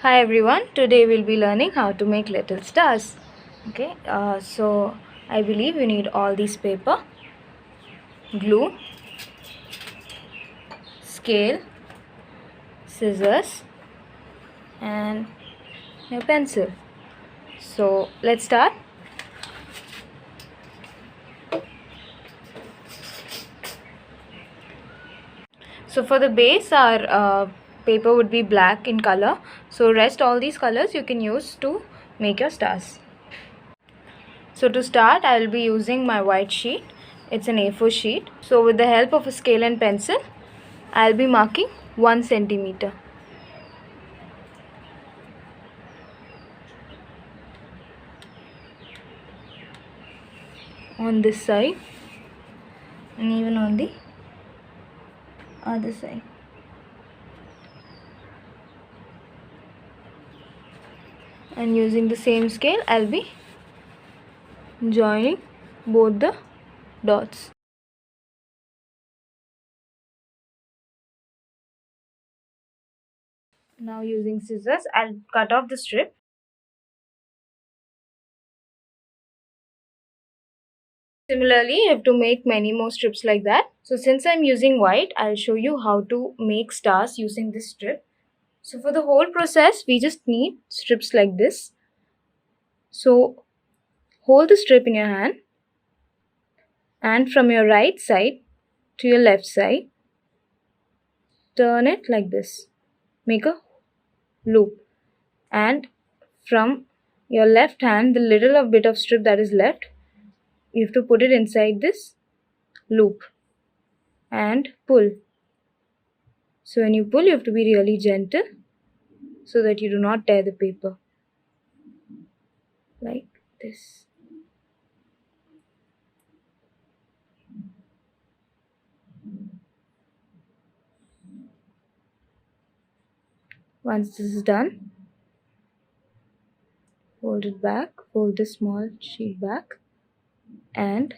Hi everyone, today we'll be learning how to make little stars. Okay, so I believe you need all these paper, glue, scale, scissors and your pencil. So let's start. So for the base our paper would be black in color. So rest all these colors you can use to make your stars. So to start I will be using my white sheet. It's an A4 sheet. So with the help of a scale and pencil I'll be marking 1 centimeter. On this side and even on the other side. And using the same scale I'll be joining both the dots. Now using scissors I'll cut off the strip. Similarly, you have to make many more strips like that. So since I'm using white, I'll show you how to make stars using this strip. So for the whole process, we just need strips like this. So hold the strip in your hand and from your right side to your left side, turn it like this. Make a loop. And from your left hand, the little bit of strip that is left, you have to put it inside this loop and pull. So when you pull, you have to be really gentle so that you do not tear the paper. Like this. Once this is done, fold it back, fold the small sheet back and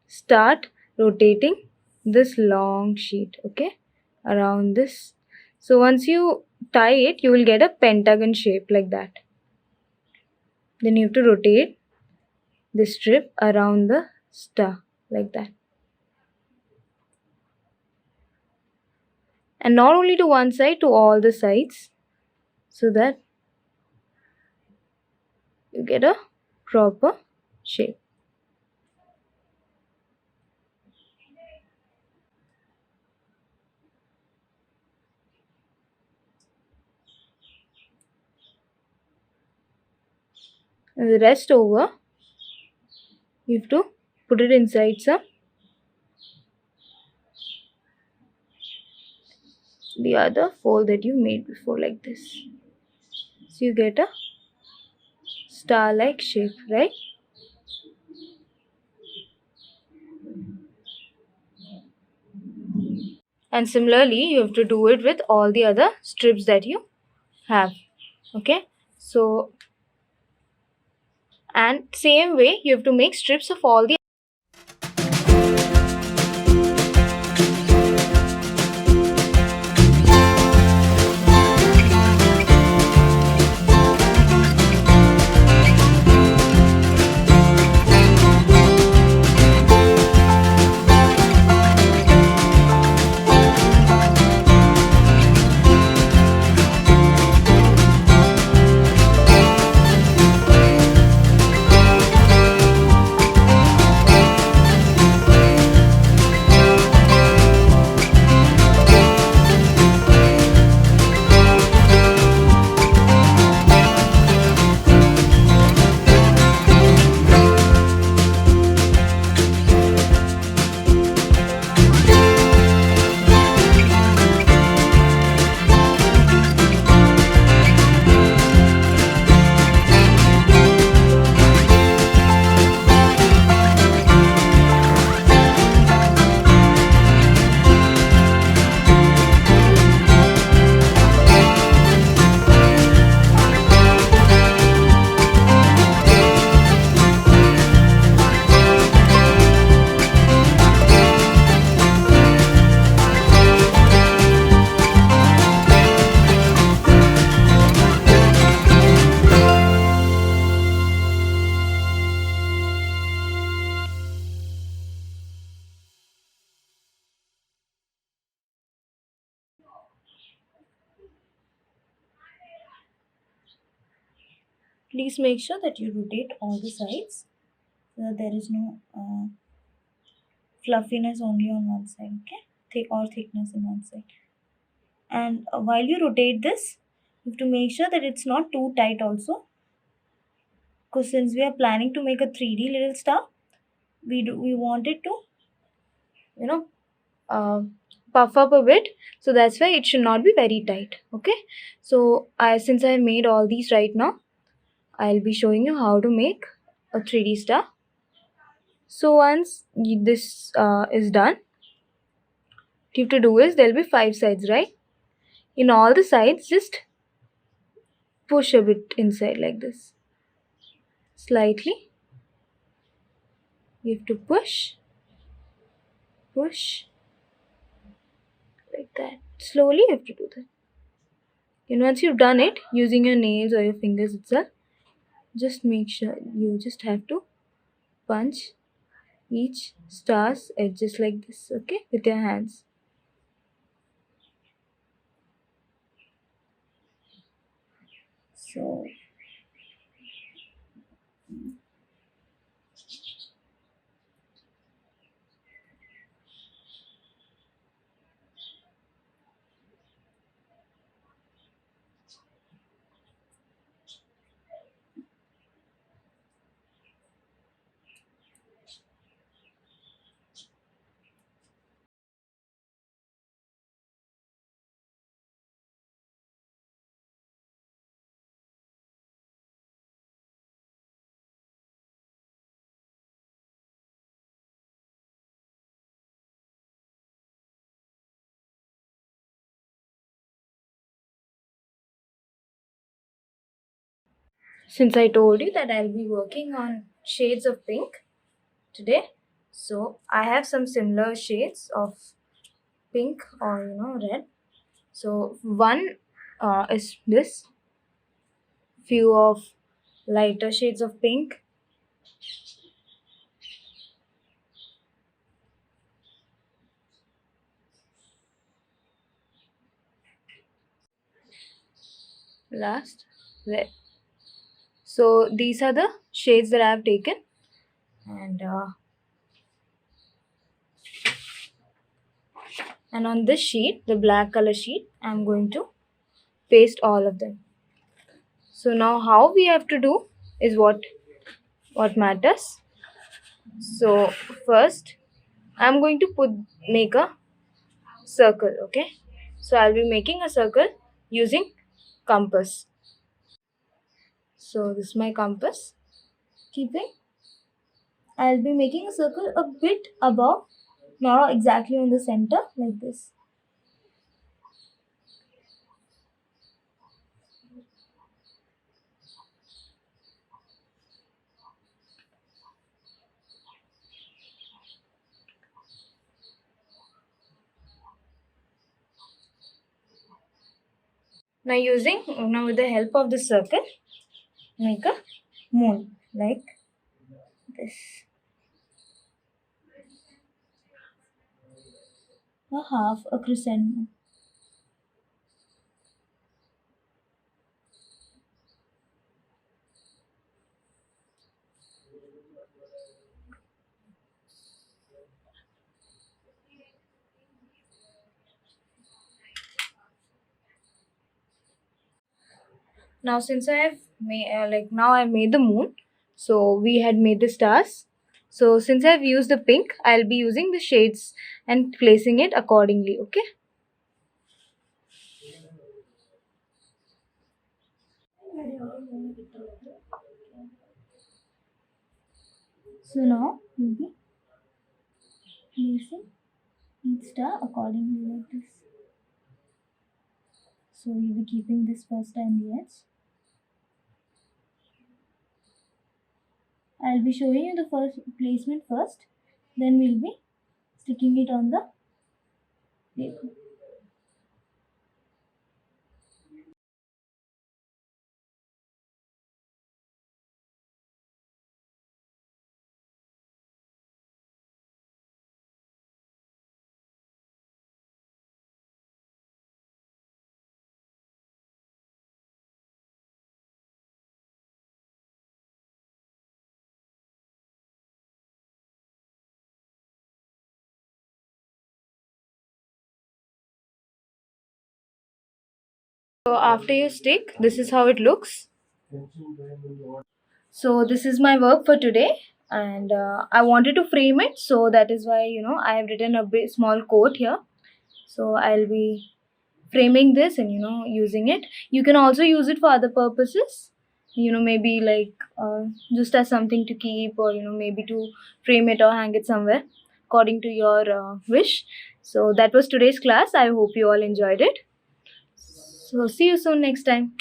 start rotating this long sheet, okay, around this. So once you tie it, you will get a pentagon shape like that. Then you have to rotate the strip around the star like that. And not only to one side, to all the sides, so that you get a proper shape. And the rest over, you have to put it inside the other fold that you made before like this. So you get a star-like shape, right? And similarly, you have to do it with all the other strips that you have. Okay, so and same way you have to make strips of all the Please make sure that you rotate all the sides so that there is no fluffiness only on one side, okay? Thick or thickness on one side. And while you rotate this, you have to make sure that it's not too tight also, because since we are planning to make a 3D little star, we want it to, you know, uh, puff up a bit, so that's why it should not be very tight, okay? So since I made all these right now, I'll be showing you how to make a 3D star. So once this is done, what you have to do is, there'll be 5 sides, right? In all the sides, just push a bit inside like this. Slightly. You have to push, push, like that. Slowly you have to do that. And once you've done it, using your nails or your fingers itself, just make sure you just have to punch each star's edge just like this, okay? With your hands. So since I told you that I'll be working on shades of pink today, so I have some similar shades of pink or red. So one is this, few of lighter shades of pink, last red. So these are the shades that I have taken, and on this sheet, the black color sheet, I'm going to paste all of them. So now how we have to do is what matters. So first, I'm going to make a circle, okay? So I'll be making a circle using compass. So this is my compass. Keeping, I'll be making a circle a bit above, not exactly on the center, like this. Now with the help of the circle, make a moon like this. A half a crescent. Now since I have made now I made the moon, so we had made the stars. So since I've used the pink, I'll be using the shades and placing it accordingly, okay? So now we'll be placing each star accordingly like this. So you'll be keeping this first on the edge. I'll be showing you the first placement first, then we'll be sticking it on the paper. So after you stick, this is how it looks. So this is my work for today, and I wanted to frame it, so that is why I have written a bit small quote here. So I'll be framing this and using it. You can also use it for other purposes. Maybe like just as something to keep, or maybe to frame it or hang it somewhere, according to your wish. So that was today's class. I hope you all enjoyed it. So see you soon next time.